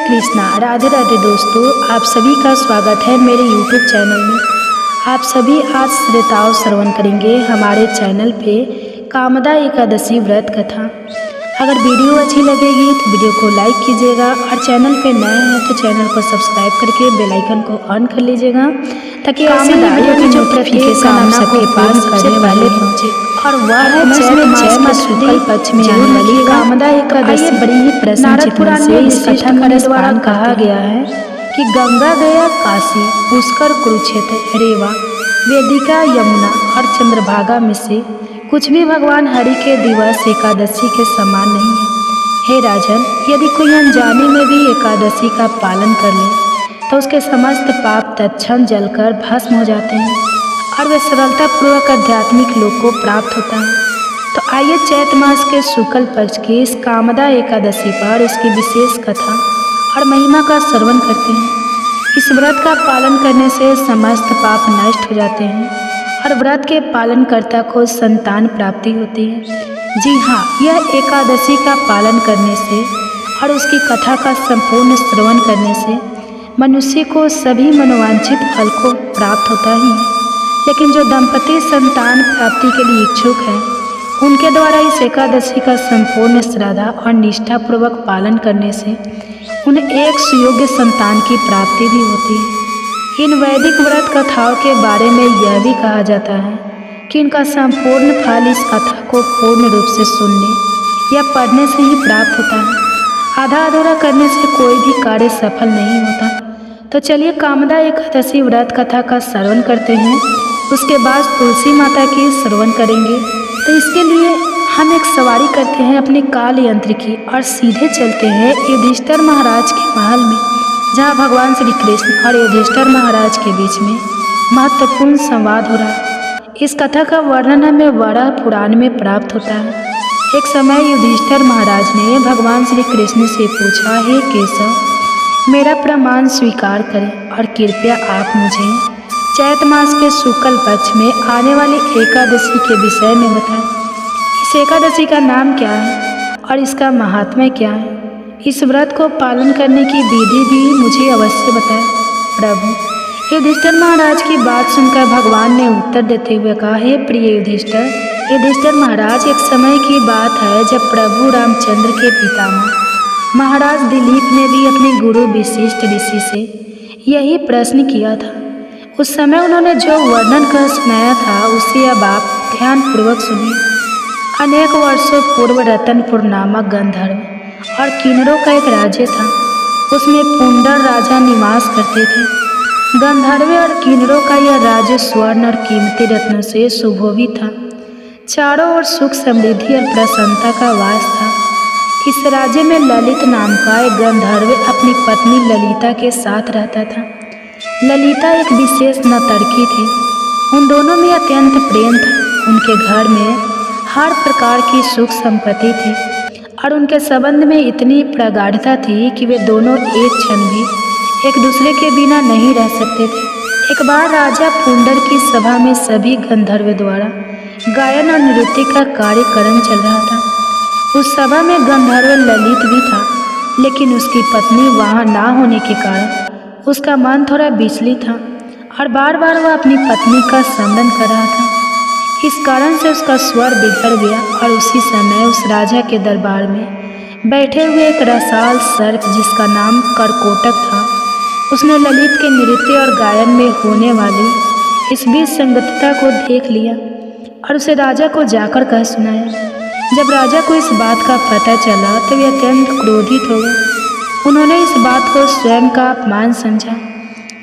कृष्णा। राधे राधे दोस्तों, आप सभी का स्वागत है मेरे YouTube चैनल में। आप सभी आज श्रोताओं श्रवण करेंगे हमारे चैनल पे कामदा एकादशी व्रत कथा। अगर वीडियो अच्छी लगेगी तो वीडियो को लाइक कीजिएगा और चैनल पे नए हैं तो चैनल को सब्सक्राइब करके बेल आइकन को ऑन कर लीजिएगा ताकि ऐसे ही वीडियो की नोटिफिकेशन आप सबके पास सबसे पहले पहुंचे। और वह है चैत मास शुक्ल पक्ष में आने वाली कामदा एकादशी। बड़ी ही प्रश्न चित्रण से इस कथा का द्वारा कहा गया है कि गंगा गया काशी, पुष्कर कुरुक्षेत्र, रेवा, वेदिका, यमुना और चंद्रभागा में से कुछ भी भगवान हरि के दिवस एकादशी के समान नहीं है। हे राजन, यदि कोई अनजाने में भी एकादशी का पालन कर ले तो उसके समस्त पाप तत्क्षण जलकर भस्म हो जाते हैं और वे सरलतापूर्वक आध्यात्मिक लोक को प्राप्त होता है। तो आइए चैत मास के शुक्ल पक्ष की इस कामदा एकादशी पर उसकी विशेष कथा और महिमा का श्रवण करते हैं। इस व्रत का पालन करने से समस्त पाप नष्ट हो जाते हैं और व्रत के पालनकर्ता को संतान प्राप्ति होती है। जी हाँ, यह एकादशी का पालन करने से और उसकी कथा का संपूर्ण श्रवण करने से मनुष्य को सभी मनोवांछित फल को प्राप्त होता ही है। लेकिन जो दंपति संतान प्राप्ति के लिए इच्छुक हैं, उनके द्वारा इस एकादशी का संपूर्ण श्रद्धा और निष्ठापूर्वक पालन करने से उन्हें एक सुयोग्य संतान की प्राप्ति भी होती है। इन वैदिक व्रत कथाओं के बारे में यह भी कहा जाता है कि इनका संपूर्ण फल इस कथा को पूर्ण रूप से सुनने या पढ़ने से ही प्राप्त होता है। आधा अधूरा करने से कोई भी कार्य सफल नहीं होता। तो चलिए कामदा एकादशी व्रत कथा का श्रवण करते हैं, उसके बाद तुलसी माता की श्रवण करेंगे। तो इसके लिए हम एक सवारी करते हैं अपने काल यंत्र की और सीधे चलते हैं युधिष्ठिर महाराज के महल में, जहाँ भगवान श्री कृष्ण और युधिष्ठिर महाराज के बीच में महत्वपूर्ण संवाद हो रहा है। इस कथा का वर्णन हमें वराह पुराण में प्राप्त होता है। एक समय युधिष्ठिर महाराज ने भगवान श्री कृष्ण से पूछा, हे केशव, मेरा प्रमाण स्वीकार करें और कृपया आप मुझे चैत मास के शुक्ल पक्ष में आने वाली एकादशी के विषय में बताएं। इस एकादशी का नाम क्या है और इसका महात्म्य क्या है? इस व्रत को पालन करने की विधि भी मुझे अवश्य बताएं। प्रभु, युधिष्ठिर महाराज की बात सुनकर भगवान ने उत्तर देते हुए कहा, हे प्रिय युधिष्ठिर महाराज, एक समय की बात है जब प्रभु रामचंद्र के पितामह महाराज दिलीप ने भी अपने गुरु वशिष्ठ ऋषि से यही प्रश्न किया था। उस समय उन्होंने जो वर्णन कर सुनाया था उसे अब आप ध्यानपूर्वक सुनिए। अनेक वर्षों पूर्व रतनपुर नामक गंधर्व और किन्नरों का एक राज्य था। उसमें पुंडर राजा निवास करते थे। गंधर्व और किन्नरों का यह राज्य स्वर्ण और कीमती रत्नों से सुशोभित था। चारों ओर सुख समृद्धि और प्रसन्नता का वास था। इस राज्य में ललित नाम का एक गंधर्व अपनी पत्नी ललिता के साथ रहता था। ललिता एक विशेष नर्तकी थी। उन दोनों में अत्यंत प्रेम था। उनके घर में हर प्रकार की सुख संपत्ति थी और उनके संबंध में इतनी प्रगाढ़ता थी कि वे दोनों एक क्षण भी एक दूसरे के बिना नहीं रह सकते थे। एक बार राजा पुंडर की सभा में सभी गंधर्व द्वारा गायन और नृत्य का कार्यक्रम चल रहा था। उस सभा में गंधर्व ललित भी था, लेकिन उसकी पत्नी वहां ना होने के कारण उसका मन थोड़ा विचलित था और बार बार वह अपनी पत्नी का स्मरण कर रहा था। इस कारण से उसका स्वर बिगड़ गया और उसी समय उस राजा के दरबार में बैठे हुए एक रसाल सर्प जिसका नाम करकोटक था, उसने ललित के नृत्य और गायन में होने वाली इस विसंगतता को देख लिया और उसे राजा को जाकर कह सुनाया। जब राजा को इस बात का पता चला तो वे अत्यंत क्रोधित हो गए। उन्होंने इस बात को स्वयं का अपमान समझा।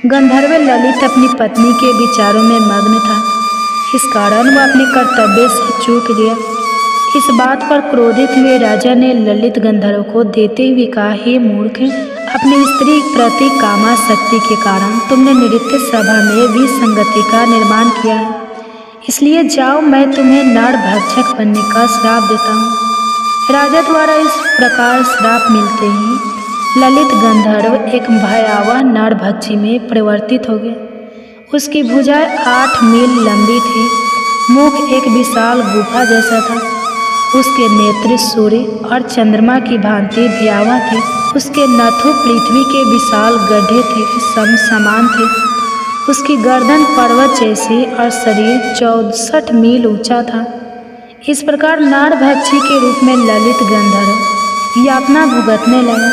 गंधर्व ललित अपनी पत्नी के विचारों में मग्न था, इस कारण वह अपने कर्तव्य से चूक गया। इस बात पर क्रोधित हुए राजा ने ललित गंधर्व को देते हुए कहा, हे मूर्ख, अपनी स्त्री प्रति कामासक्ति के कारण तुमने नृत्य सभा में विसंगति का निर्माण किया है। इसलिए जाओ, मैं तुम्हें नर भक्षक बनने का श्राप देता हूँ। राजा द्वारा इस प्रकार श्राप मिलते ही ललित गंधर्व एक भयावह नरभक्षी में परिवर्तित हो गया। उसकी भुजाएं 8 मील लंबी थी, मुख एक विशाल गुफा जैसा था उसके नेत्र सूर्य और चंद्रमा की भांति भयावह थे। उसके नथु पृथ्वी के विशाल गड्ढे थे, समान थे। उसकी गर्दन पर्वत जैसी और शरीर 64 मील ऊंचा था। इस प्रकार नारभक्षी के रूप में ललित गंधर्व यातना भुगतने लगा।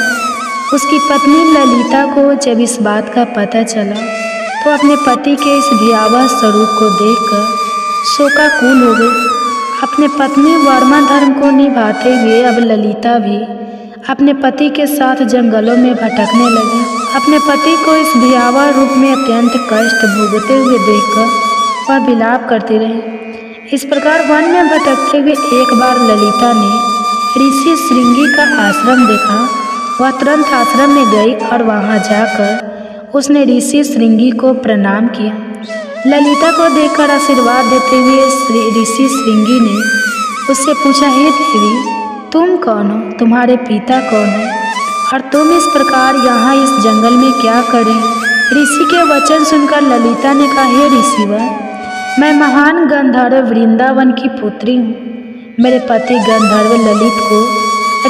उसकी पत्नी ललिता को जब इस बात का पता चला तो अपने पति के इस भयावह स्वरूप को देखकर शोकाकुल हो गई। अपने पत्नी वर्मा धर्म को निभाते हुए अब ललिता भी अपने पति के साथ जंगलों में भटकने लगी। अपने पति को इस भयावह रूप में अत्यंत कष्ट भोगते हुए देखकर वह विलाप करती रही। इस प्रकार वन में भटकते हुए एक बार ललिता ने ऋषि श्रृंगी का आश्रम देखा। वह तुरंत आश्रम में गई और वहां जाकर उसने ऋषि श्रृंगी को प्रणाम किया। ललिता को देखकर आशीर्वाद देते हुए ऋषि श्रृंगी ने उससे पूछा, हे देवी, तुम कौन हो? तुम्हारे पिता कौन है? और तुम इस प्रकार यहाँ इस जंगल में क्या कर रही हो? ऋषि के वचन सुनकर ललिता ने कहा, हे ऋषिवर, मैं महान गंधर्व वृंदावन की पुत्री हूँ। मेरे पति गंधर्व ललित को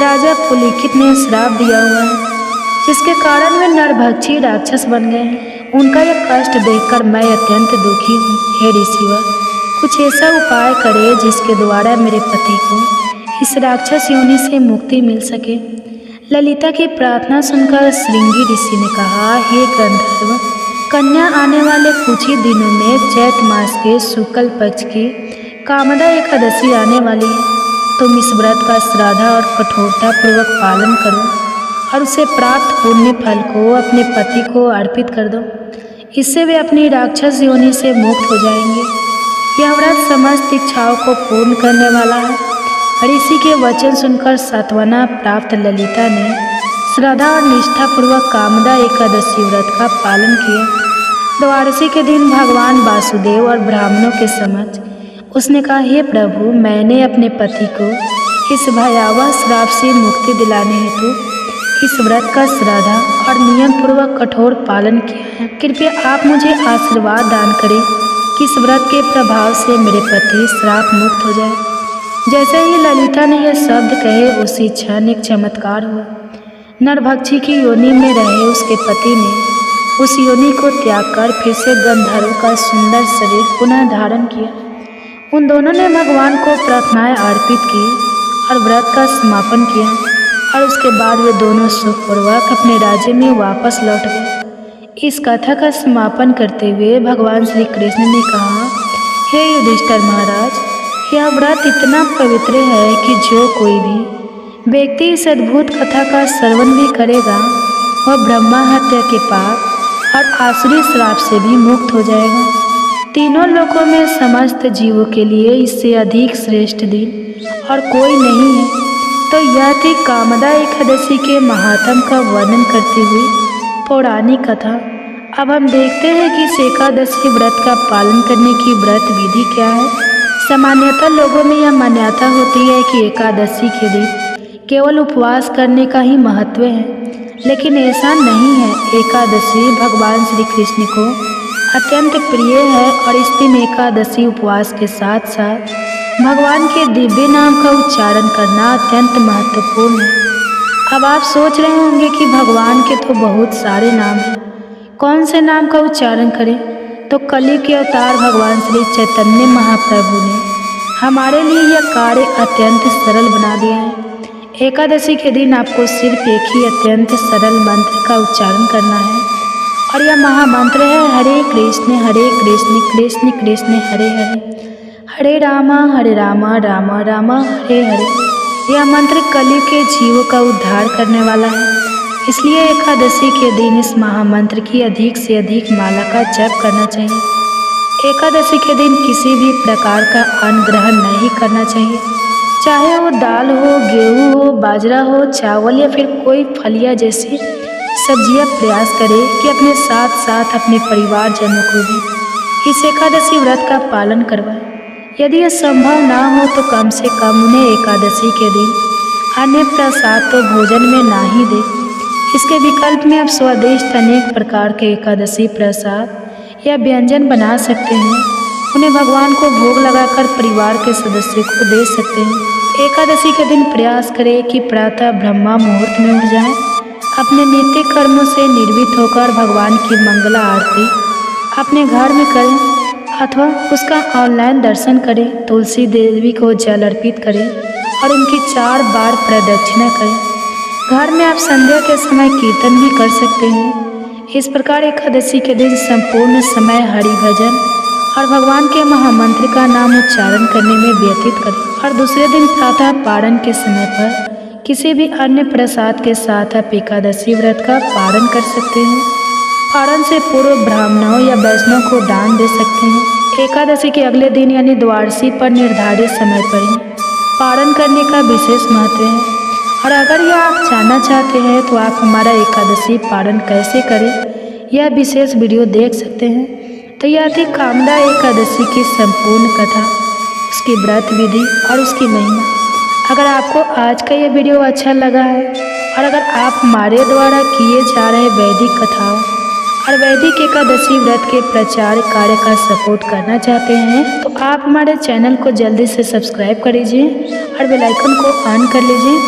राजा पुलकित ने श्राप दिया हुआ है, जिसके कारण वे नरभक्षी राक्षस बन गए हैं। उनका यह कष्ट देखकर मैं अत्यंत दुखी हूँ। हे ऋषिवर, कुछ ऐसा उपाय करे जिसके द्वारा मेरे पति को इस राक्षस योनि से मुक्ति मिल सके। ललिता की प्रार्थना सुनकर श्रृंगी ऋषि ने कहा, हे गंधर्व कन्या, आने वाले कुछ ही दिनों में चैत मास के शुक्ल पक्ष की कामदा एकादशी आने वाली है। तुम इस व्रत का श्रद्धा और कठोरता पूर्वक पालन करो और उसे प्राप्त पुण्य फल को अपने पति को अर्पित कर दो। इससे वे अपनी राक्षस योनि से मुक्त हो जाएंगे। यह व्रत समस्त इच्छाओं को पूर्ण करने वाला है। ऋषि के वचन सुनकर सांत्वना प्राप्त ललिता ने श्रद्धा और निष्ठापूर्वक कामदा एकादशी व्रत का पालन किया। द्वादशी के दिन भगवान वासुदेव और ब्राह्मणों के समक्ष उसने कहा, हे प्रभु, मैंने अपने पति को इस भयावह श्राप से मुक्ति दिलाने हेतु इस व्रत का श्रद्धा और नियम पूर्वक कठोर पालन किया है। कृपया आप मुझे आशीर्वाद दान करें कि इस व्रत के प्रभाव से मेरे पति श्राप मुक्त हो जाए। जैसे ही ललिता ने यह शब्द कहे उसी क्षण एक चमत्कार हुआ। नरभक्षी की योनि में रहे उसके पति ने उस योनि को त्याग कर फिर से गंधर्व का सुंदर शरीर पुनः धारण किया। उन दोनों ने भगवान को प्रार्थनाएं अर्पित की और व्रत का समापन किया और उसके बाद वे दोनों सुखपूर्वक अपने राज्य में वापस लौट गए। इस कथा का समापन करते हुए भगवान श्री कृष्ण ने कहा, हे युधिष्ठिर महाराज, यह व्रत इतना पवित्र है कि जो कोई भी व्यक्ति इस अद्भुत कथा का श्रवण भी करेगा वह ब्रह्मा हत्या के पाप और आसुरी श्राप से भी मुक्त हो जाएगा। तीनों लोकों में समस्त जीवों के लिए इससे अधिक श्रेष्ठ दिन और कोई नहीं है। तो यह थी कामदा एकादशी के महात्म का वर्णन करती हुई पौराणिक कथा। अब हम देखते हैं कि इस एकादशी व्रत का पालन करने की व्रत विधि क्या है। सामान्यतः लोगों में यह मान्यता होती है कि एकादशी के दिन केवल उपवास करने का ही महत्व है, लेकिन ऐसा नहीं है। एकादशी भगवान श्री कृष्ण को अत्यंत प्रिय है और इस दिन एकादशी उपवास के साथ साथ भगवान के दिव्य नाम का उच्चारण करना अत्यंत महत्वपूर्ण है। अब आप सोच रहे होंगे कि भगवान के तो बहुत सारे नाम हैं, कौन से नाम का उच्चारण करें? तो कलयुग के अवतार भगवान श्री चैतन्य महाप्रभु ने हमारे लिए यह कार्य अत्यंत सरल बना दिया है। एकादशी के दिन आपको सिर्फ एक ही अत्यंत सरल मंत्र का उच्चारण करना है और यह महामंत्र है, हरे कृष्ण कृष्ण कृष्ण हरे हरे, हरे रामा रामा रामा हरे हरे। यह मंत्र कलयुग के जीवों का उद्धार करने वाला है। इसलिए एकादशी के दिन इस महामंत्र की अधिक से अधिक माला का जप करना चाहिए। एकादशी के दिन किसी भी प्रकार का अन्न ग्रहण नहीं करना चाहिए, चाहे वो दाल हो, गेहूँ हो, बाजरा हो, चावल या फिर कोई फलिया जैसी सब्जियां। प्रयास करें कि अपने साथ साथ अपने परिवारजनों को भी इस एकादशी व्रत का पालन करवाएं। यदि यह संभव ना हो तो कम से कम उन्हें एकादशी के दिन अन्य प्रसाद तो भोजन में ना ही दें। इसके विकल्प में आप स्वादिष्ट अनेक प्रकार के एकादशी प्रसाद या व्यंजन बना सकते हैं। उन्हें भगवान को भोग लगाकर परिवार के सदस्यों को दे सकते हैं। एकादशी के दिन प्रयास करें कि प्रातः ब्रह्मा मुहूर्त में उठ जाएं। अपने नित्य कर्मों से निर्भीत होकर भगवान की मंगला आरती अपने घर में करें अथवा उसका ऑनलाइन दर्शन करें। तुलसी देवी को जल अर्पित करें और उनकी 4 बार प्रदक्षिणा करें। घर में आप संध्या के समय कीर्तन भी कर सकते हैं। इस प्रकार एकादशी के दिन संपूर्ण समय हरि भजन और भगवान के महामंत्र का नाम उच्चारण करने में व्यतीत करें। और दूसरे दिन प्रातः पारण के समय पर किसी भी अन्य प्रसाद के साथ आप एकादशी व्रत का पारण कर सकते हैं। पारण से पूर्व ब्राह्मणों या वैष्णव को दान दे सकते हैं। एकादशी के अगले दिन यानी द्वादशी पर निर्धारित समय पर ही पारण करने का विशेष महत्व है। और अगर यह आप जानना चाहते हैं तो आप हमारा एकादशी पारण कैसे करें यह विशेष वीडियो देख सकते हैं। तो यह थी कामदा एकादशी की संपूर्ण कथा, उसकी व्रत विधि और उसकी महिमा। अगर आपको आज का ये वीडियो अच्छा लगा है और अगर आप हमारे द्वारा किए जा रहे वैदिक कथाओं और वैदिक एकादशी व्रत के प्रचार कार्य का सपोर्ट करना चाहते हैं तो आप हमारे चैनल को जल्दी से सब्सक्राइब कर लीजिए और बेल आइकन को ऑन कर लीजिए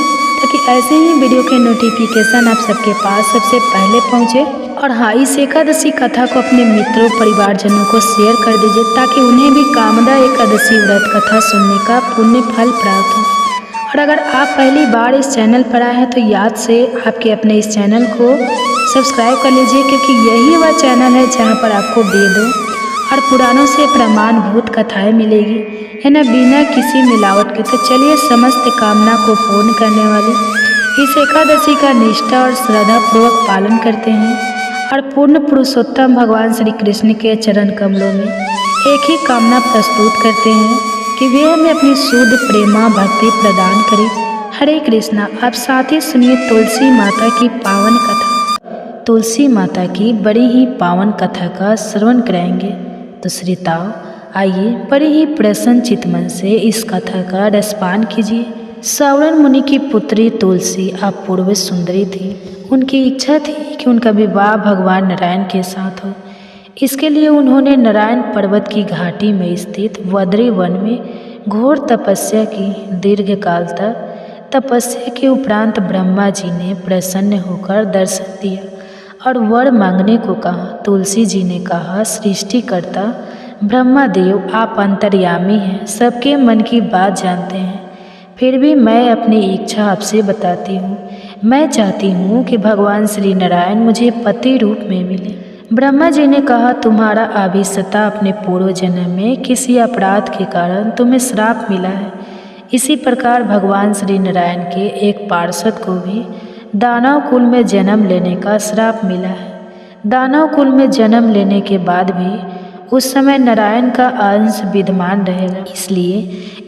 ताकि ऐसे ही वीडियो के नोटिफिकेशन आप सबके पास सबसे पहले पहुंचे। और हाँ, इस एकादशी कथा को अपने मित्रों परिवारजनों को शेयर कर दीजिए ताकि उन्हें भी कामदा एकादशी व्रत कथा सुनने का पुण्य फल प्राप्त हो। और अगर आप पहली बार इस चैनल पर आए हैं तो याद से आपके अपने इस चैनल को सब्सक्राइब कर लीजिए, क्योंकि यही वह चैनल है जहां पर आपको वेदों और पुराणों से प्रमाणभूत कथाएं मिलेगी, है ना, बिना किसी मिलावट के। तो चलिए समस्त कामना को पूर्ण करने वाली इस एकादशी का निष्ठा और श्रद्धापूर्वक पालन करते हैं और पूर्ण पुरुषोत्तम भगवान श्री कृष्ण के चरण कमलों में एक ही कामना प्रस्तुत करते हैं कि वे हमें अपनी शुद्ध प्रेमा भक्ति प्रदान करें। हरे कृष्णा। आप साथ ही सुनिए तुलसी माता की पावन कथा। तुलसी माता की बड़ी ही पावन कथा का श्रवण कराएंगे। तो श्रोताओं, आइए बड़े ही प्रसन्न चित्तमन से इस कथा का रसपान कीजिए। सौवन मुनि की पुत्री तुलसी अपूर्व सुंदरी थी। उनकी इच्छा थी कि उनका विवाह भगवान नारायण के साथ हो। इसके लिए उन्होंने नारायण पर्वत की घाटी में स्थित वद्री वन में घोर तपस्या की। दीर्घ काल तक तपस्या के उपरांत ब्रह्मा जी ने प्रसन्न होकर दर्शन दिया और वर मांगने को कहा। तुलसी जी ने कहा, सृष्टिकर्ता ब्रह्मा देव, आप अंतर्यामी हैं, सबके मन की बात जानते हैं। फिर भी मैं अपनी इच्छा आपसे बताती हूँ। मैं चाहती हूँ कि भगवान श्री नारायण मुझे पति रूप में मिले। ब्रह्मा जी ने कहा, तुम्हारा अभिसत्ता अपने पूर्व जन्म में किसी अपराध के कारण तुम्हें श्राप मिला है। इसी प्रकार भगवान श्री नारायण के एक पार्षद को भी दानव कुल में जन्म लेने का श्राप मिला है। दानव कुल में जन्म लेने के बाद भी उस समय नारायण का अंश विद्यमान रहेगा। इसलिए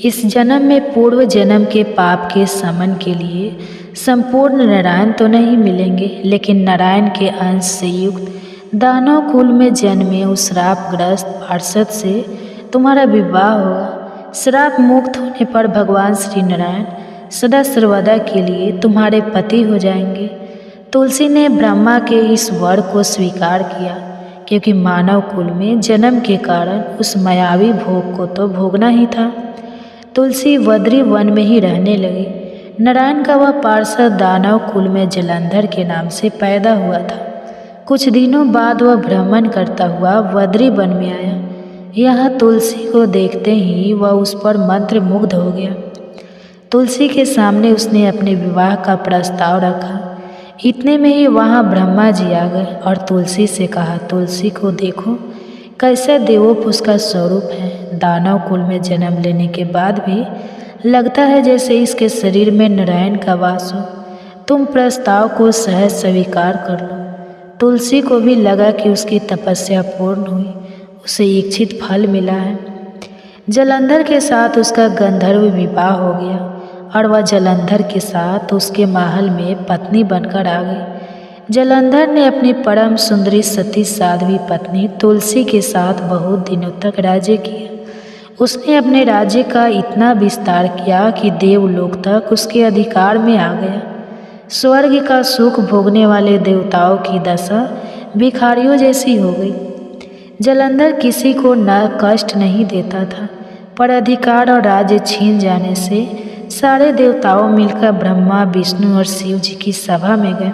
इस जन्म में पूर्व जन्म के पाप के शमन के लिए संपूर्ण नारायण तो नहीं मिलेंगे, लेकिन नारायण के अंश से युक्त दानव कुल में जन्मे उस श्रापग्रस्त पार्षद से तुम्हारा विवाह होगा। श्राप मुक्त होने पर भगवान श्री नारायण सदा सर्वदा के लिए तुम्हारे पति हो जाएंगे। तुलसी ने ब्रह्मा के इस वर को स्वीकार किया, क्योंकि मानव कुल में जन्म के कारण उस मायावी भोग को तो भोगना ही था। तुलसी वद्री वन में ही रहने लगी। नारायण का वह पार्षद दानव कुल में जलंधर के नाम से पैदा हुआ था। कुछ दिनों बाद वह भ्रमण करता हुआ वद्री वन में आया। यहाँ तुलसी को देखते ही वह उस पर मंत्र मुग्ध हो गया। तुलसी के सामने उसने अपने विवाह का प्रस्ताव रखा। इतने में ही वहाँ ब्रह्मा जी आ गए और तुलसी से कहा, तुलसी को देखो कैसा देवोप उसका स्वरूप है। दानव कुल में जन्म लेने के बाद भी लगता है जैसे इसके शरीर में नारायण का वास हो। तुम प्रस्ताव को सहज स्वीकार कर लो। तुलसी को भी लगा कि उसकी तपस्या पूर्ण हुई, उसे इच्छित फल मिला है। जलंधर के साथ उसका गंधर्व विवाह हो गया और वह जलंधर के साथ उसके महल में पत्नी बनकर आ गई। जलंधर ने अपनी परम सुंदरी सती साध्वी पत्नी तुलसी के साथ बहुत दिनों तक राज्य किया। उसने अपने राज्य का इतना विस्तार किया कि देवलोक तक उसके अधिकार में आ गया। स्वर्ग का सुख भोगने वाले देवताओं की दशा भिखारियों जैसी हो गई। जलंधर किसी को न कष्ट नहीं देता था, पर अधिकार और राज्य छीन जाने से सारे देवताओं मिलकर ब्रह्मा, विष्णु और शिव जी की सभा में गए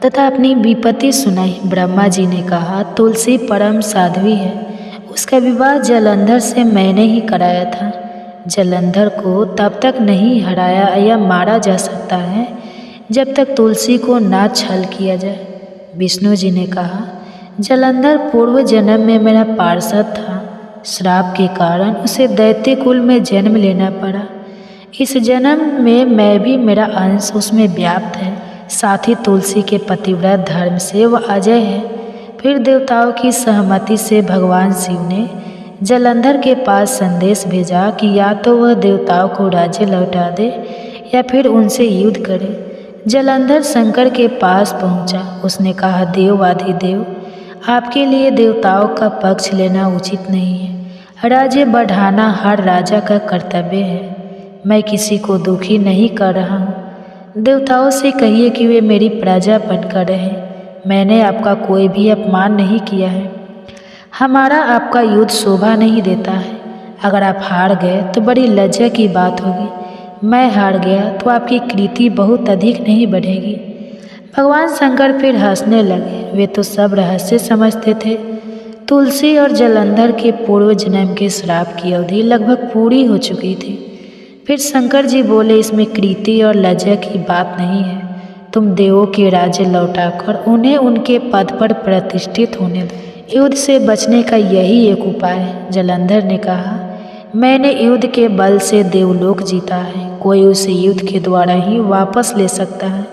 तथा अपनी विपत्ति सुनाई। ब्रह्मा जी ने कहा, तुलसी परम साध्वी है, उसका विवाह जलंधर से मैंने ही कराया था। जलंधर को तब तक नहीं हराया या मारा जा सकता है जब तक तुलसी को ना छल किया जाए। विष्णु जी ने कहा, जलंधर पूर्व जन्म में मेरा पार्षद था। श्राप के कारण उसे दैत्य कुल में जन्म लेना पड़ा। इस जन्म में मैं भी, मेरा अंश उसमें व्याप्त है। साथ ही तुलसी के पतिव्रत धर्म से वह अजय है। फिर देवताओं की सहमति से भगवान शिव ने जलंधर के पास संदेश भेजा कि या तो वह देवताओं को राज्य लौटा दे या फिर उनसे युद्ध करे। जलंधर शंकर के पास पहुंचा। उसने कहा, देवाधिदेव, आपके लिए देवताओं का पक्ष लेना उचित नहीं है। राज्य बढ़ाना हर राजा का कर्तव्य है। मैं किसी को दुखी नहीं कर रहा हूँ। देवताओं से कहिए कि वे मेरी प्रजा बनकर रहें। मैंने आपका कोई भी अपमान नहीं किया है। हमारा आपका युद्ध शोभा नहीं देता है। अगर आप हार गए तो बड़ी लज्जा की बात होगी। मैं हार गया तो आपकी कीर्ति बहुत अधिक नहीं बढ़ेगी। भगवान शंकर फिर हंसने लगे। वे तो सब रहस्य समझते थे। तुलसी और जलंधर के पूर्व जन्म के श्राप की अवधि लगभग पूरी हो चुकी थी। फिर शंकर जी बोले, इसमें कीर्ति और लज्जा की बात नहीं है। तुम देवों के राज्य लौटाकर उन्हें उनके पद पर प्रतिष्ठित होने दो। युद्ध से बचने का यही एक उपाय है। जलंधर ने कहा, मैंने युद्ध के बल से देवलोक जीता है। कोई उसे युद्ध के द्वारा ही वापस ले सकता है।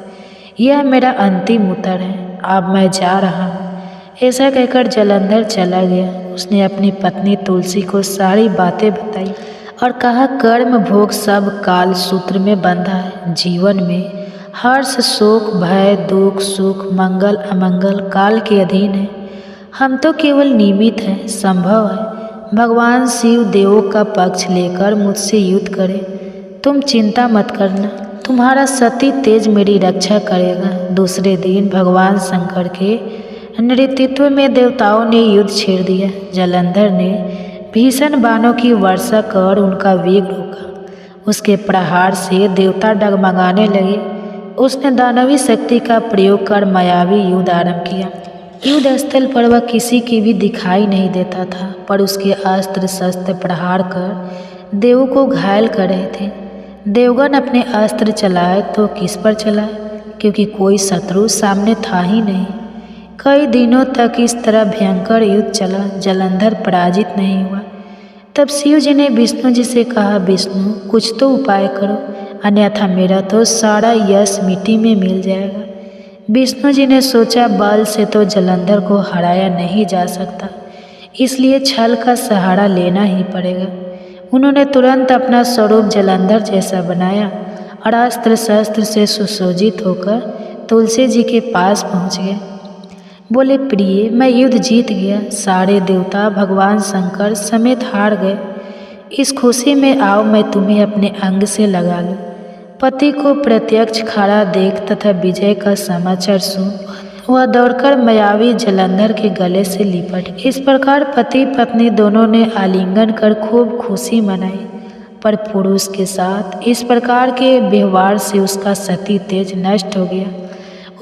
यह मेरा अंतिम उत्तर है। अब मैं जा रहा हूँ। ऐसा कहकर जलंधर चला गया। उसने अपनी पत्नी तुलसी को सारी बातें बताई और कहा, कर्म भोग सब काल सूत्र में बंधा है। जीवन में हर्ष, शोक, भय, दुख, सुख, मंगल, अमंगल काल के अधीन है। हम तो केवल निमित्त हैं। संभव है भगवान शिव देवों का पक्ष लेकर मुझसे युद्ध करे। तुम चिंता मत करना, तुम्हारा सती तेज मेरी रक्षा करेगा। दूसरे दिन भगवान शंकर के नेतृत्व में देवताओं ने युद्ध छेड़ दिया। जलंधर ने भीषण बाणों की वर्षा कर उनका वेग रोका। उसके प्रहार से देवता डगमगाने लगे। उसने दानवी शक्ति का प्रयोग कर मायावी युद्ध आरंभ किया। युद्ध स्थल पर वह किसी की भी दिखाई नहीं देता था, पर उसके अस्त्र शस्त्र प्रहार कर देवों को घायल कर रहे थे। देवगण अपने अस्त्र चलाए तो किस पर चलाए, क्योंकि कोई शत्रु सामने था ही नहीं। कई दिनों तक इस तरह भयंकर युद्ध चला। जलंधर पराजित नहीं हुआ। तब शिव जी ने विष्णु जी से कहा, विष्णु, कुछ तो उपाय करो, अन्यथा मेरा तो सारा यश मिट्टी में मिल जाएगा। विष्णु जी ने सोचा, बल से तो जलंधर को हराया नहीं जा सकता, इसलिए छल का सहारा लेना ही पड़ेगा। उन्होंने तुरंत अपना स्वरूप जलंधर जैसा बनाया और अस्त्र शस्त्र से सुसज्जित होकर तुलसी जी के पास पहुँच गए। बोले, प्रिय, मैं युद्ध जीत गया। सारे देवता भगवान शंकर समेत हार गए। इस खुशी में आओ मैं तुम्हें अपने अंग से लगा लूँ। पति को प्रत्यक्ष खड़ा देख तथा विजय का समाचार सुन वह दौड़कर मायावी जलंधर के गले से लिपट। इस प्रकार पति पत्नी दोनों ने आलिंगन कर खूब खुशी मनाई। पर पुरुष के साथ इस प्रकार के व्यवहार से उसका सती तेज नष्ट हो गया।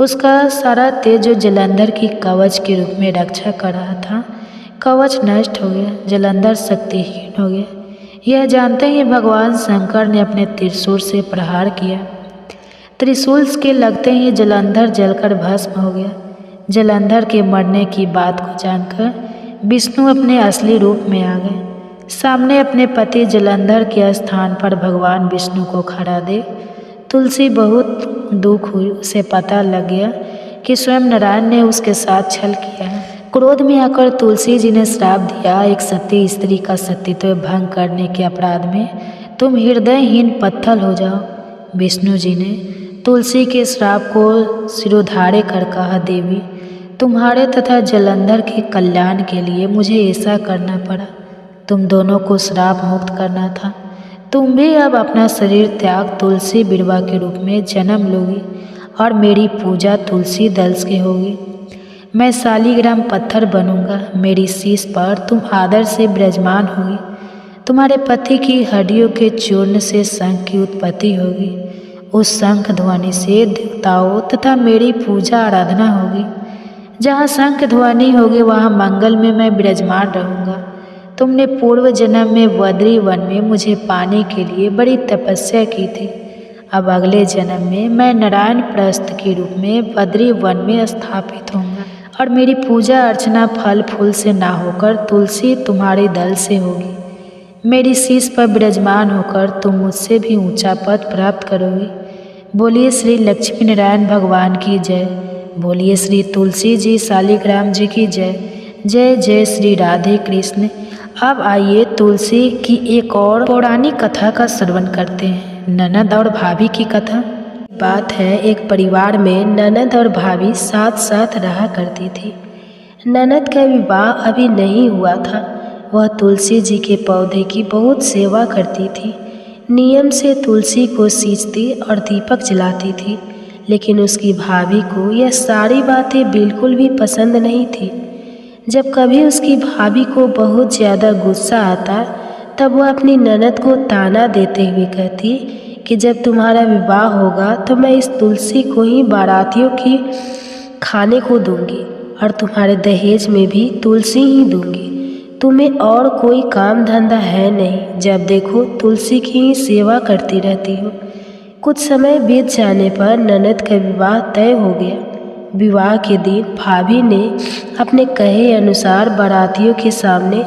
उसका सारा तेज जो जलंधर की कवच के रूप में रक्षा कर रहा था, कवच नष्ट हो गया। जलंधर शक्तिहीन हो गया। यह जानते ही भगवान शंकर ने अपने त्रिशूल से प्रहार किया। त्रिशूल के लगते ही जलंधर जलकर भस्म हो गया। जलंधर के मरने की बात को जानकर विष्णु अपने असली रूप में आ गए। सामने अपने पति जलंधर के स्थान पर भगवान विष्णु को खड़ा देख तुलसी बहुत दुख हुई। उसे पता लग गया कि स्वयं नारायण ने उसके साथ छल किया है। क्रोध में आकर तुलसी जी ने श्राप दिया, एक सती स्त्री का सतीत्व भंग करने के अपराध में तुम हृदयहीन पत्थर हो जाओ। विष्णु जी ने तुलसी के श्राप को सिरोधार्य कर कहा, देवी, तुम्हारे तथा जलंधर के कल्याण के लिए मुझे ऐसा करना पड़ा। तुम दोनों को श्राप मुक्त करना था। तुम भी अब अपना शरीर त्याग तुलसी बिरवा के रूप में जन्म लोगी और मेरी पूजा तुलसी दल्स की होगी। मैं शालिग्राम पत्थर बनूंगा। मेरी शीश पर तुम आदर से विराजमान होगी। तुम्हारे पति की हड्डियों के चूर्ण से शंख की उत्पत्ति होगी। उस शंख ध्वनि से देवताओं तथा मेरी पूजा आराधना होगी। जहाँ शंख ध्वनि होगी वहाँ मंगल में मैं विराजमान रहूँगा। तुमने पूर्व जन्म में बद्री वन में मुझे पाने के लिए बड़ी तपस्या की थी। अब अगले जन्म में मैं नारायण प्रस्थ के रूप में बद्री वन में स्थापित होऊंगा और मेरी पूजा अर्चना फल फूल से ना होकर तुलसी तुम्हारे दल से होगी। मेरी शीश पर विराजमान होकर तुम मुझसे भी ऊंचा पद प्राप्त करोगे। बोलिए श्री लक्ष्मी नारायण भगवान की जय। बोलिए श्री तुलसी जी शालिग्राम जी की जय। जय जय श्री राधे कृष्ण। अब आइए तुलसी की एक और पौराणिक कथा का श्रवण करते हैं, ननद और भाभी की कथा। बात है, एक परिवार में ननद और भाभी साथ साथ रहा करती थी। ननद का विवाह अभी नहीं हुआ था। वह तुलसी जी के पौधे की बहुत सेवा करती थी। नियम से तुलसी को सींचती और दीपक जलाती थी, लेकिन उसकी भाभी को यह सारी बातें बिल्कुल भी पसंद नहीं थी। जब कभी उसकी भाभी को बहुत ज़्यादा गुस्सा आता तब वह अपनी ननद को ताना देते हुए कहती कि जब तुम्हारा विवाह होगा तो मैं इस तुलसी को ही बारातियों की खाने को दूंगी और तुम्हारे दहेज में भी तुलसी ही दूंगी। तुम्हें और कोई काम धंधा है नहीं, जब देखो तुलसी की ही सेवा करती रहती हो। कुछ समय बीत जाने पर ननद का विवाह तय हो गया। विवाह के दिन भाभी ने अपने कहे अनुसार बारातियों के सामने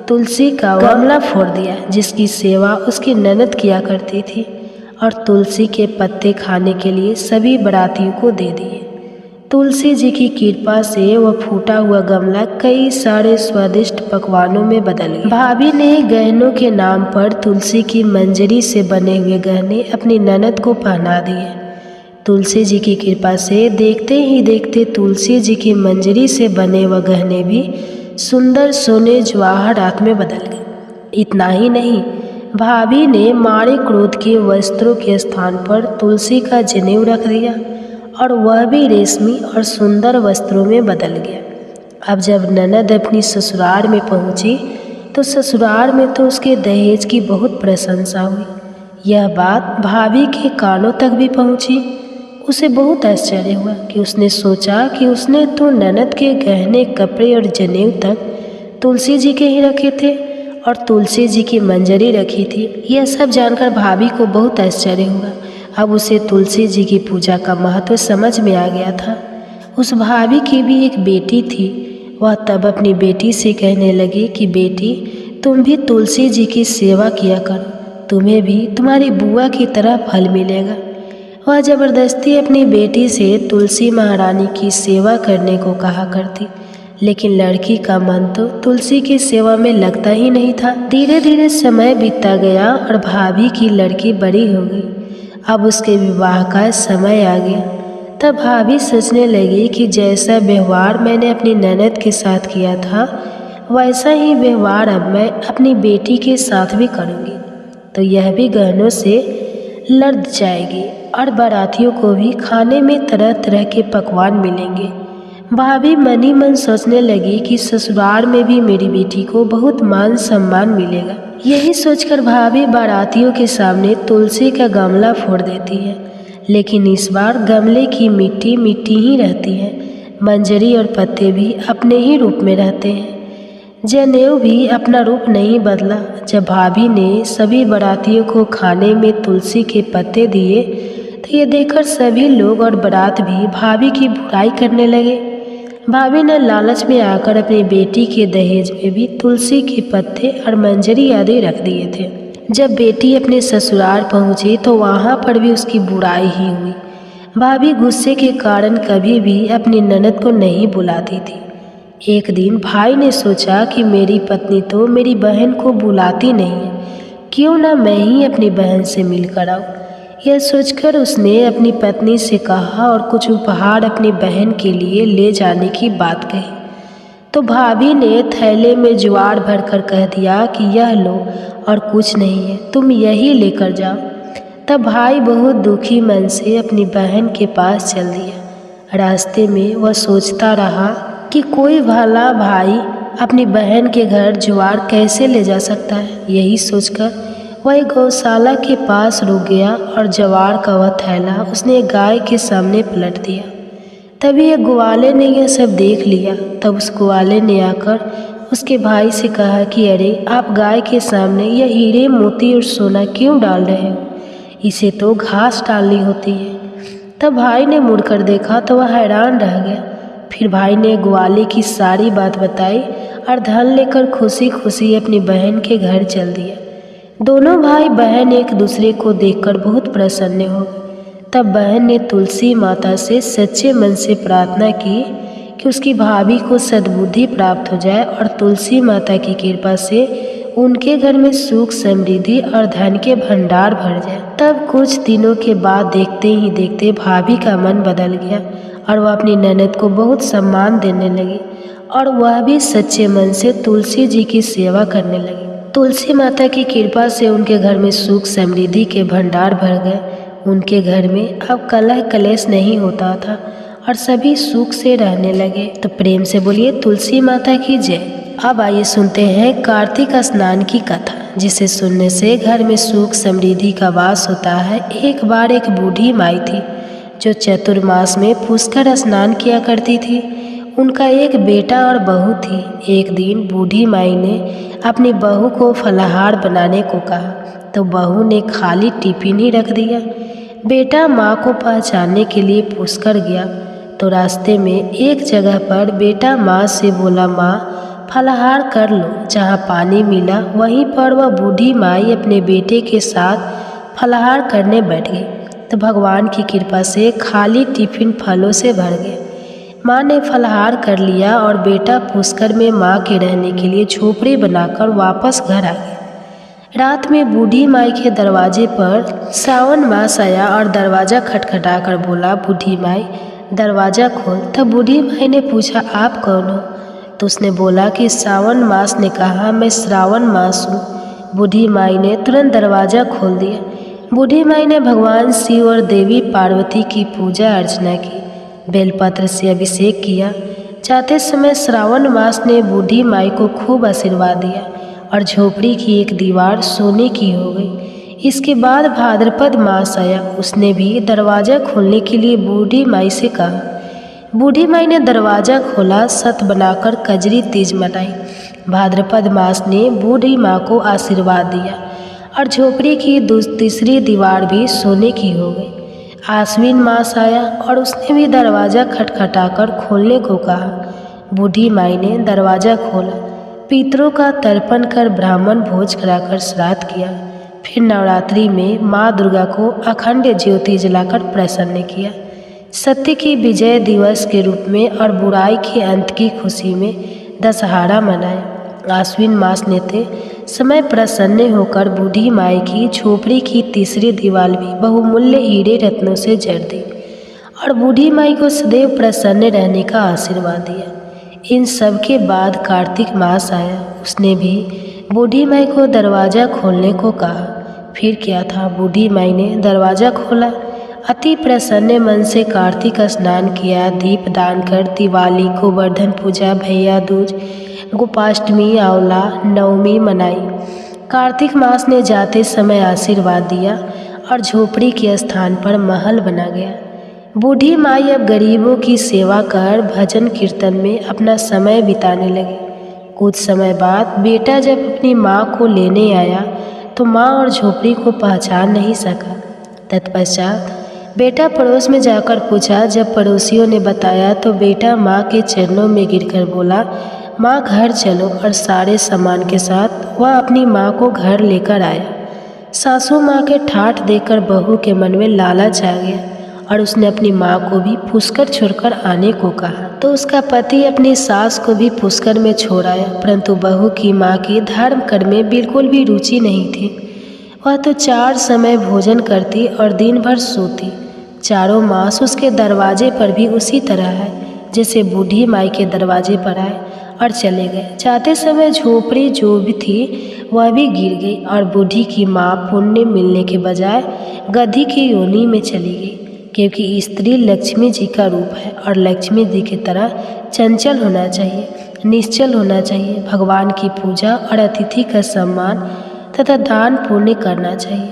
तुलसी का गमला फोड़ दिया, जिसकी सेवा उसकी ननद किया करती थी, और तुलसी के पत्ते खाने के लिए सभी बारातियों को दे दिए। तुलसी जी की कृपा से वह फूटा हुआ गमला कई सारे स्वादिष्ट पकवानों में बदल गया। भाभी ने गहनों के नाम पर तुलसी की मंजरी से बने हुए गहने अपनी ननद को पहना दिए। तुलसी जी की कृपा से देखते ही देखते तुलसी जी की मंजरी से बने वह गहने भी सुंदर सोने जवाहरात में बदल गए। इतना ही नहीं, भाभी ने मारे क्रोध के वस्त्रों के स्थान पर तुलसी का जनेऊ रख दिया और वह भी रेशमी और सुंदर वस्त्रों में बदल गया। अब जब ननद अपनी ससुराल में पहुंची तो ससुराल में तो उसके दहेज की बहुत प्रशंसा हुई। यह बात भाभी के कानों तक भी पहुंची। उसे बहुत आश्चर्य हुआ कि उसने सोचा कि उसने तो ननद के गहने कपड़े और जनेऊ तक तुलसी जी के ही रखे थे और तुलसी जी की मंजरी रखी थी। यह सब जानकर भाभी को बहुत आश्चर्य हुआ। अब उसे तुलसी जी की पूजा का महत्व समझ में आ गया था। उस भाभी की भी एक बेटी थी। वह तब अपनी बेटी से कहने लगी कि बेटी, तुम भी तुलसी जी की सेवा किया करो, तुम्हें भी तुम्हारी बुआ की तरह फल मिलेगा। वह जबरदस्ती अपनी बेटी से तुलसी महारानी की सेवा करने को कहा करती, लेकिन लड़की का मन तो तुलसी की सेवा में लगता ही नहीं था। धीरे धीरे समय बीतता गया और भाभी की लड़की बड़ी हो गई। अब उसके विवाह का समय आ गया। तब भाभी सोचने लगी कि जैसा व्यवहार मैंने अपनी ननद के साथ किया था वैसा ही व्यवहार अब मैं अपनी बेटी के साथ भी करूँगी, तो यह भी गहनों से लद जाएगी और बारातियों को भी खाने में तरह तरह के पकवान मिलेंगे। भाभी मन ही मन सोचने लगी कि ससुराल में भी मेरी बेटी को बहुत मान सम्मान मिलेगा। यही सोचकर भाभी बारातियों के सामने तुलसी का गमला फोड़ देती है, लेकिन इस बार गमले की मिट्टी मिट्टी ही रहती है। मंजरी और पत्ते भी अपने ही रूप में रहते हैं। जनेऊ भी अपना रूप नहीं बदला। जब भाभी ने सभी बारातियों को खाने में तुलसी के पत्ते दिए तो ये देखकर सभी लोग और बारात भी भाभी की बुराई करने लगे। भाभी ने लालच में आकर अपनी बेटी के दहेज में भी तुलसी के पत्ते और मंजरी आदि रख दिए थे। जब बेटी अपने ससुराल पहुंची तो वहां पर भी उसकी बुराई ही हुई। भाभी गुस्से के कारण कभी भी अपनी ननद को नहीं बुलाती थी। एक दिन भाई ने सोचा कि मेरी पत्नी तो मेरी बहन को बुलाती नहीं है, क्यों ना मैं ही अपनी बहन से मिलकर आऊँ। यह सोचकर उसने अपनी पत्नी से कहा और कुछ उपहार अपनी बहन के लिए ले जाने की बात कही। तो भाभी ने थैले में ज्वार भरकर कह दिया कि यह लो और कुछ नहीं है, तुम यही लेकर जाओ। तब भाई बहुत दुखी मन से अपनी बहन के पास चल दिया। रास्ते में वह सोचता रहा कि कोई भला भाई अपनी बहन के घर ज्वार कैसे ले जा सकता है। यही सोचकर वह गौशाला के पास रुक गया और ज्वार का वह थैला उसने गाय के सामने पलट दिया। तभी एक ग्वाले ने यह सब देख लिया। तब उस ग्वाले ने आकर उसके भाई से कहा कि अरे, आप गाय के सामने यह हीरे मोती और सोना क्यों डाल रहे हो, इसे तो घास डालनी होती है। तब भाई ने मुड़कर देखा तो वह हैरान रह गया। फिर भाई ने ग्वाले की सारी बात बताई और धन लेकर खुशी खुशी अपनी बहन के घर चल दिया। दोनों भाई बहन एक दूसरे को देखकर बहुत प्रसन्न हो गए। तब बहन ने तुलसी माता से सच्चे मन से प्रार्थना की कि उसकी भाभी को सद्बुद्धि प्राप्त हो जाए और तुलसी माता की कृपा से उनके घर में सुख समृद्धि और धन के भंडार भर जाए। तब कुछ दिनों के बाद देखते ही देखते भाभी का मन बदल गया और वह अपनी ननद को बहुत सम्मान देने लगी और वह भी सच्चे मन से तुलसी जी की सेवा करने लगी। तुलसी माता की कृपा से उनके घर में सुख समृद्धि के भंडार भर गए। उनके घर में अब कलह कलेश नहीं होता था और सभी सुख से रहने लगे। तो प्रेम से बोलिए तुलसी माता की जय। अब आइए सुनते हैं कार्तिक स्नान की कथा, जिसे सुनने से घर में सुख समृद्धि का वास होता है। एक बार एक बूढ़ी माई थी जो चतुर्मास में पुष्कर स्नान किया करती थी। उनका एक बेटा और बहू थी। एक दिन बूढ़ी माई ने अपनी बहू को फलाहार बनाने को कहा तो बहू ने खाली टिफिन ही रख दिया। बेटा माँ को पहचानने के लिए पुष्कर गया तो रास्ते में एक जगह पर बेटा माँ से बोला, माँ फलाहार कर लो। जहाँ पानी मिला वहीं पर वह बूढ़ी माई अपने बेटे के साथ फलाहार करने बैठ गई। तो भगवान की कृपा से खाली टिफिन फलों से भर गया। माँ ने फलाहार कर लिया और बेटा पुष्कर में माँ के रहने के लिए झोपड़ी बनाकर वापस घर आ गया। रात में बूढ़ी माई के दरवाजे पर श्रावण मास आया और दरवाज़ा खटखटाकर बोला, बूढ़ी माई दरवाज़ा खोल। तब बूढ़ी माई ने पूछा, आप कौन हो? तो उसने बोला कि श्रावण मास ने कहा मैं श्रावण मास हूँ। बूढ़ी माई ने तुरंत दरवाज़ा खोल दिया। बूढ़ी माई ने भगवान शिव और देवी पार्वती की पूजा अर्चना की, बेलपत्र से अभिषेक किया। जाते समय श्रावण मास ने बूढ़ी माई को खूब आशीर्वाद दिया और झोपड़ी की एक दीवार सोने की हो गई। इसके बाद भाद्रपद मास आया। उसने भी दरवाज़ा खोलने के लिए बूढ़ी माई से कहा। बूढ़ी माई ने दरवाज़ा खोला, सत बनाकर कजरी तीज मनाई। भाद्रपद मास ने बूढ़ी माँ को आशीर्वाद दिया और झोपड़ी की तीसरी दीवार भी सोने की हो गई। आश्विन मास आया और उसने भी दरवाज़ा खटखटाकर खोलने को कहा। बूढ़ी माई ने दरवाज़ा खोला, पितरों का तर्पण कर ब्राह्मण भोज कराकर श्राद्ध किया। फिर नवरात्रि में माँ दुर्गा को अखंड ज्योति जलाकर प्रसन्न किया। सत्य की विजय दिवस के रूप में और बुराई के अंत की खुशी में दशहरा मनाया। आश्विन मास नेते समय प्रसन्न होकर बूढ़ी माई की झोपड़ी की तीसरी दीवार भी बहुमूल्य हीरे रत्नों से जड़ दी और बूढ़ी माई को सदैव प्रसन्न रहने का आशीर्वाद दिया। इन सब के बाद कार्तिक मास आया। उसने भी बूढ़ी माई को दरवाज़ा खोलने को कहा। फिर क्या था, बूढ़ी माई ने दरवाज़ा खोला, अति प्रसन्न मन से कार्तिक स्नान किया, दीप दान कर दिवाली, गोवर्धन पूजा, भैया दूज, गोपाष्टमी, आंवला नवमी मनाई। कार्तिक मास ने जाते समय आशीर्वाद दिया और झोपड़ी के स्थान पर महल बना गया। बूढ़ी माई अब गरीबों की सेवा कर भजन कीर्तन में अपना समय बिताने लगी। कुछ समय बाद बेटा जब अपनी माँ को लेने आया तो माँ और झोपड़ी को पहचान नहीं सका। तत्पश्चात बेटा पड़ोस में जाकर पूछा। जब पड़ोसियों ने बताया तो बेटा माँ के चरणों में गिरकर बोला, माँ घर चलो, और सारे सामान के साथ वह अपनी माँ को घर लेकर आया। सासू माँ के ठाठ देकर बहू के मन में लालच आ गया और उसने अपनी माँ को भी पुष्कर छोड़कर आने को कहा। तो उसका पति अपनी सास को भी पुष्कर में छोड़ आया, परंतु बहू की माँ की धर्म कर्म में बिल्कुल भी रुचि नहीं थी। वह तो 4 समय भोजन करती और दिन भर सोती। चारों मास उसके दरवाजे पर भी उसी तरह है जैसे बूढ़ी माई के दरवाजे पर आए और चले गए। जाते समय झोपड़ी जो भी थी वह भी गिर गई और बूढ़ी की माँ पुण्य मिलने के बजाय गधी की योनि में चली गई, क्योंकि स्त्री लक्ष्मी जी का रूप है और लक्ष्मी जी की तरह चंचल होना चाहिए। निश्चल होना चाहिए। भगवान की पूजा और अतिथि का सम्मान तथा दान पुण्य करना चाहिए।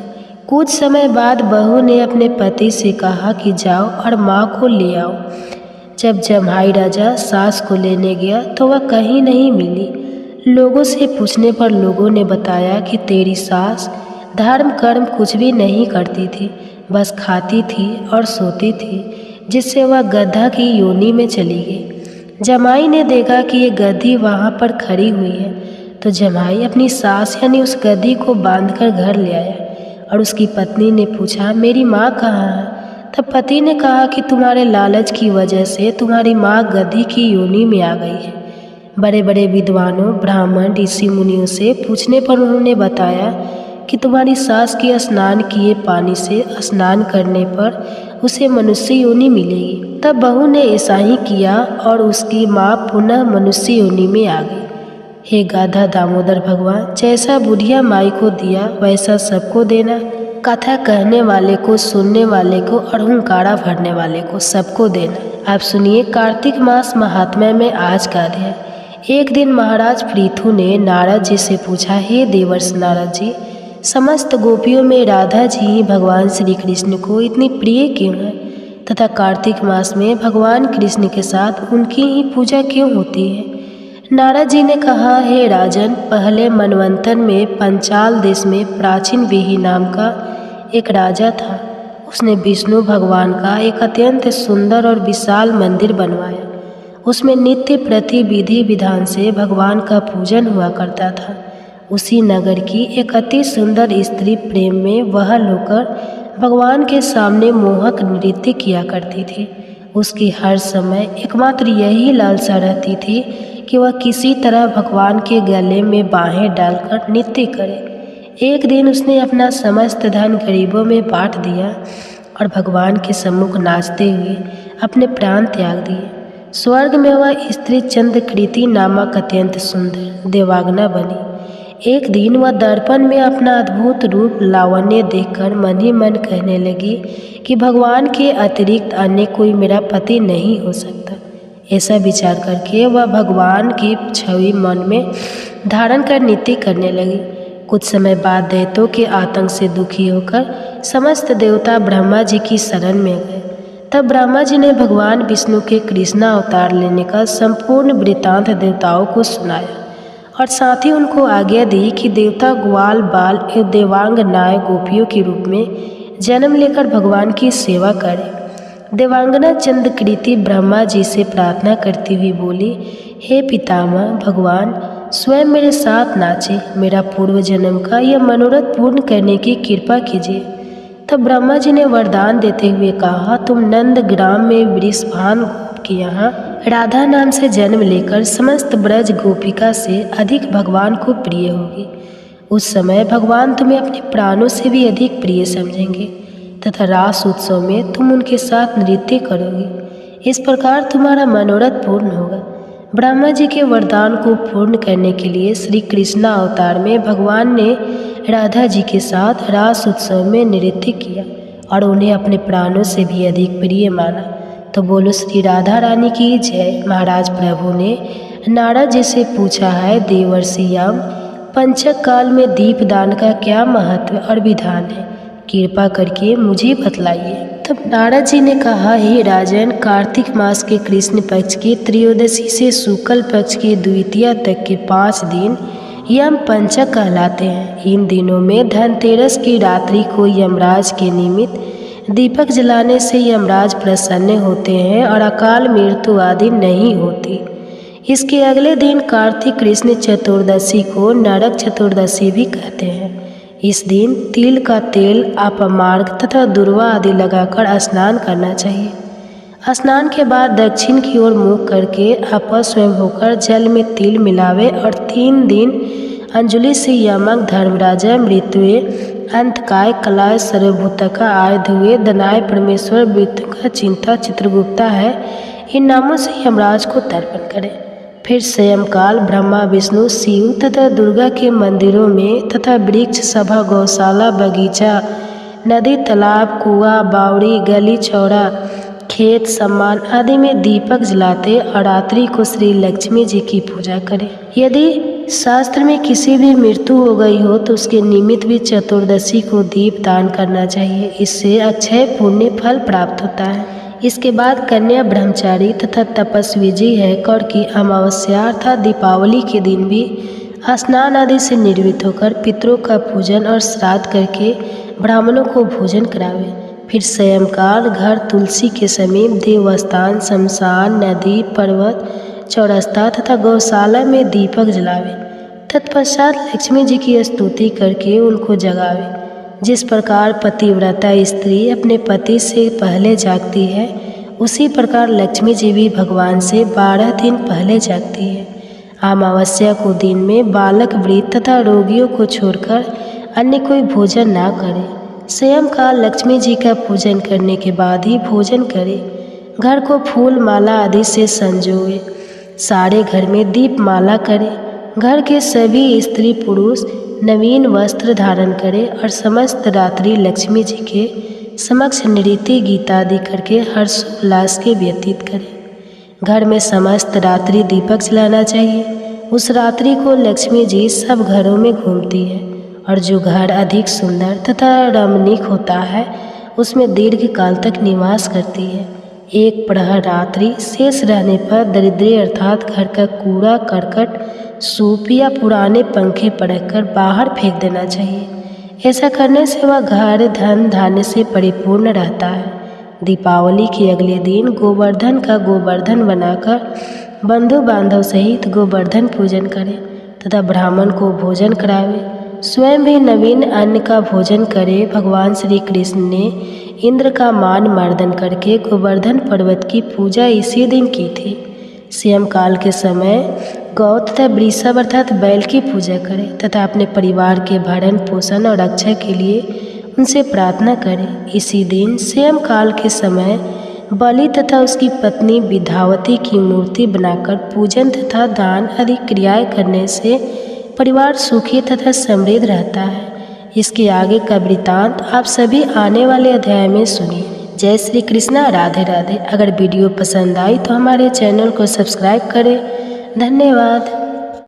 कुछ समय बाद बहू ने अपने पति से कहा कि जाओ और माँ को ले आओ। जब जम्हाई राजा सास को लेने गया तो वह कहीं नहीं मिली। लोगों से पूछने पर लोगों ने बताया कि तेरी सास धर्म कर्म कुछ भी नहीं करती थी, बस खाती थी और सोती थी, जिससे वह गधा की योनि में चली गई। जमाई ने देखा कि ये गधी वहाँ पर खड़ी हुई है, तो जमाई अपनी सास यानी उस गधी को बांधकर घर ले आया और उसकी पत्नी ने पूछा, मेरी माँ कहाँ है? तब पति ने कहा कि तुम्हारे लालच की वजह से तुम्हारी माँ गधी की योनि में आ गई है। बड़े बड़े विद्वानों, ब्राह्मण, ऋषि मुनियों से पूछने पर उन्होंने बताया कि तुम्हारी सास के स्नान किए पानी से स्नान करने पर उसे मनुष्य योनि मिलेगी। तब बहू ने ऐसा ही किया और उसकी माँ पुनः मनुष्य योनि में आ गई। हे गाधा दामोदर भगवान, जैसा बुढ़िया माई को दिया वैसा सबको देना। कथा कहने वाले को, सुनने वाले को और हुंकारा भरने वाले को सबको देना। आप सुनिए कार्तिक मास महात्म्य में आज का अध्याय। एक दिन महाराज पृथु ने नारद जी से पूछा, हे देवर्षि नारद जी, समस्त गोपियों में राधा जी ही भगवान श्री कृष्ण को इतनी प्रिय क्यों है तथा कार्तिक मास में भगवान कृष्ण के साथ उनकी ही पूजा क्यों होती है? नारद जी ने कहा, हे राजन, पहले मनवंतर में पंचाल देश में प्राचीन वेही नाम का एक राजा था। उसने विष्णु भगवान का एक अत्यंत सुंदर और विशाल मंदिर बनवाया। उसमें नित्य प्रति विधि विधान से भगवान का पूजन हुआ करता था। उसी नगर की एक अति सुंदर स्त्री प्रेम में वहल होकर भगवान के सामने मोहक नृत्य किया करती थी। उसकी हर समय एकमात्र यही लालसा रहती थी कि वह किसी तरह भगवान के गले में बाहें डालकर नृत्य करे। एक दिन उसने अपना समस्त धन गरीबों में बांट दिया और भगवान के सम्मुख नाचते हुए अपने प्राण त्याग दिए। स्वर्ग में वह स्त्री चंद्रकृति नामक अत्यंत सुंदर देवांगना बनी। एक दिन वह दर्पण में अपना अद्भुत रूप लावण्य देखकर मन ही मन कहने लगी कि भगवान के अतिरिक्त अन्य कोई मेरा पति नहीं हो सकता। ऐसा विचार करके वह भगवान की छवि मन में धारण कर नृत्य करने लगी। कुछ समय बाद दैत्यों के आतंक से दुखी होकर समस्त देवता ब्रह्मा जी की शरण में गए। तब ब्रह्मा जी ने भगवान विष्णु के कृष्ण अवतार लेने का संपूर्ण वृत्तांत देवताओं को सुनाया और साथ ही उनको आज्ञा दी कि देवता ग्वाल बाल एवं देवांग नाय गोपियों के रूप में जन्म लेकर भगवान की सेवा करें। देवांगना चंद्रकृति ब्रह्मा जी से प्रार्थना करती हुई बोली, हे पितामह भगवान, स्वयं मेरे साथ नाचे, मेरा पूर्व जन्म का यह मनोरथ पूर्ण करने की कृपा कीजिए। तब ब्रह्मा जी ने वरदान देते हुए कहा, तुम नंद ग्राम में वृषभान के यहाँ राधा नाम से जन्म लेकर समस्त ब्रज गोपिका से अधिक भगवान को प्रिय होगी। उस समय भगवान तुम्हें अपने प्राणों से भी अधिक प्रिय समझेंगे तथा रास उत्सव में तुम उनके साथ नृत्य करोगे। इस प्रकार तुम्हारा मनोरथ पूर्ण होगा। ब्रह्मा जी के वरदान को पूर्ण करने के लिए श्री कृष्ण अवतार में भगवान ने राधा जी के साथ रास उत्सव में नृत्य किया और उन्हें अपने प्राणों से भी अधिक प्रिय माना। तो बोलो श्री राधा रानी की जय। महाराज प्रभु ने नारद जी से पूछा है, देवर्षि याम, पंचक काल में दीपदान का क्या महत्व और विधान है, कृपा करके मुझे बतलाइए। तब नारद जी ने कहा, हे राजन, कार्तिक मास के कृष्ण पक्ष की त्रयोदशी से शुक्ल पक्ष की द्वितीया तक के 5 दिन यम पंचक कहलाते हैं। इन दिनों में धनतेरस की रात्रि को यमराज के निमित्त दीपक जलाने से यमराज प्रसन्न होते हैं और अकाल मृत्यु आदि नहीं होती। इसके अगले दिन कार्तिक कृष्ण चतुर्दशी को नरक चतुर्दशी भी कहते हैं। इस दिन तिल का तेल, अपमार्ग तथा दुर्वा आदि लगाकर स्नान करना चाहिए। स्नान के बाद दक्षिण की ओर मुख करके अपस्वयं होकर जल में तिल मिलावे और 3 दिन अंजलि से यमक, धर्मराजा, मृत्युए, अंतकाय, कलाय, सर्वभूतका, आय धुए, दनाय, परमेश्वर, मृत्यु का, चिंता, चित्रगुप्ता है, इन नामों से यमराज को तर्पण करें। फिर स्वयंकाल ब्रह्मा, विष्णु, शिव तथा दुर्गा के मंदिरों में तथा वृक्ष सभा, गौशाला, बगीचा, नदी, तालाब, कुआं, बावड़ी, गली, चौरा खेत, सम्मान आदि में दीपक जलाते और रात्रि को श्री लक्ष्मी जी की पूजा करें। यदि शास्त्र में किसी भी मृत्यु हो गई हो तो उसके निमित्त भी चतुर्दशी को दीप दान करना चाहिए। इससे अक्षय पुण्य फल प्राप्त होता है। इसके बाद कन्या, ब्रह्मचारी तथा तपस्वी जी है कौर की अमावस्या अर्थात दीपावली के दिन भी स्नान आदि से निर्वित होकर पितरों का पूजन और श्राद्ध करके ब्राह्मणों को भोजन करावे। फिर सायंकाल घर तुलसी के समीप देवस्थान, शमशान, नदी, पर्वत, चौरस्ता तथा गौशाला में दीपक जलावे। तत्पश्चात लक्ष्मी जी की स्तुति करके उनको जगावे। जिस प्रकार पतिव्रता स्त्री अपने पति से पहले जागती है, उसी प्रकार लक्ष्मी जी भी भगवान से 12 दिन पहले जागती है। अमावस्या को दिन में बालक, वृद्ध तथा रोगियों को छोड़कर अन्य कोई भोजन ना करे। सायंकाल लक्ष्मी जी का पूजन करने के बाद ही भोजन करे। घर को फूल माला आदि से संजोए। सारे घर में दीप माला करे। घर के सभी स्त्री पुरुष नवीन वस्त्र धारण करें और समस्त रात्रि लक्ष्मी जी के समक्ष नृत्य, गीत आदि करके हर्षोल्लास के व्यतीत करें। घर में समस्त रात्रि दीपक जलाना चाहिए। उस रात्रि को लक्ष्मी जी सब घरों में घूमती है और जो घर अधिक सुंदर तथा रमणीक होता है उसमें दीर्घ काल तक निवास करती है। एक प्रहर रात्रि शेष रहने पर दरिद्री अर्थात घर का कूड़ा करकट, सूप या पुराने पंखे पटककर बाहर फेंक देना चाहिए। ऐसा करने से वह घर धन धान्य से परिपूर्ण रहता है। दीपावली के अगले दिन गोवर्धन का गोवर्धन बनाकर बंधु बांधव सहित गोवर्धन पूजन करें तथा ब्राह्मण को भोजन करावे। स्वयं भी नवीन अन्न का भोजन करे। भगवान श्री कृष्ण ने इंद्र का मान मर्दन करके गोवर्धन पर्वत की पूजा इसी दिन की थी। सायंकाल के समय गौ तथा वृषभ अर्थात बैल की पूजा करें तथा अपने परिवार के भरण पोषण और रक्षा के लिए उनसे प्रार्थना करें। इसी दिन सायंकाल के समय बलि तथा उसकी पत्नी विद्यावती की मूर्ति बनाकर पूजन तथा दान आदि क्रियाएं करने से परिवार सुखी तथा समृद्ध रहता है। इसके आगे का वृतांत आप सभी आने वाले अध्याय में सुनिए। जय श्री कृष्णा, राधे राधे। अगर वीडियो पसंद आई तो हमारे चैनल को सब्सक्राइब करें। धन्यवाद।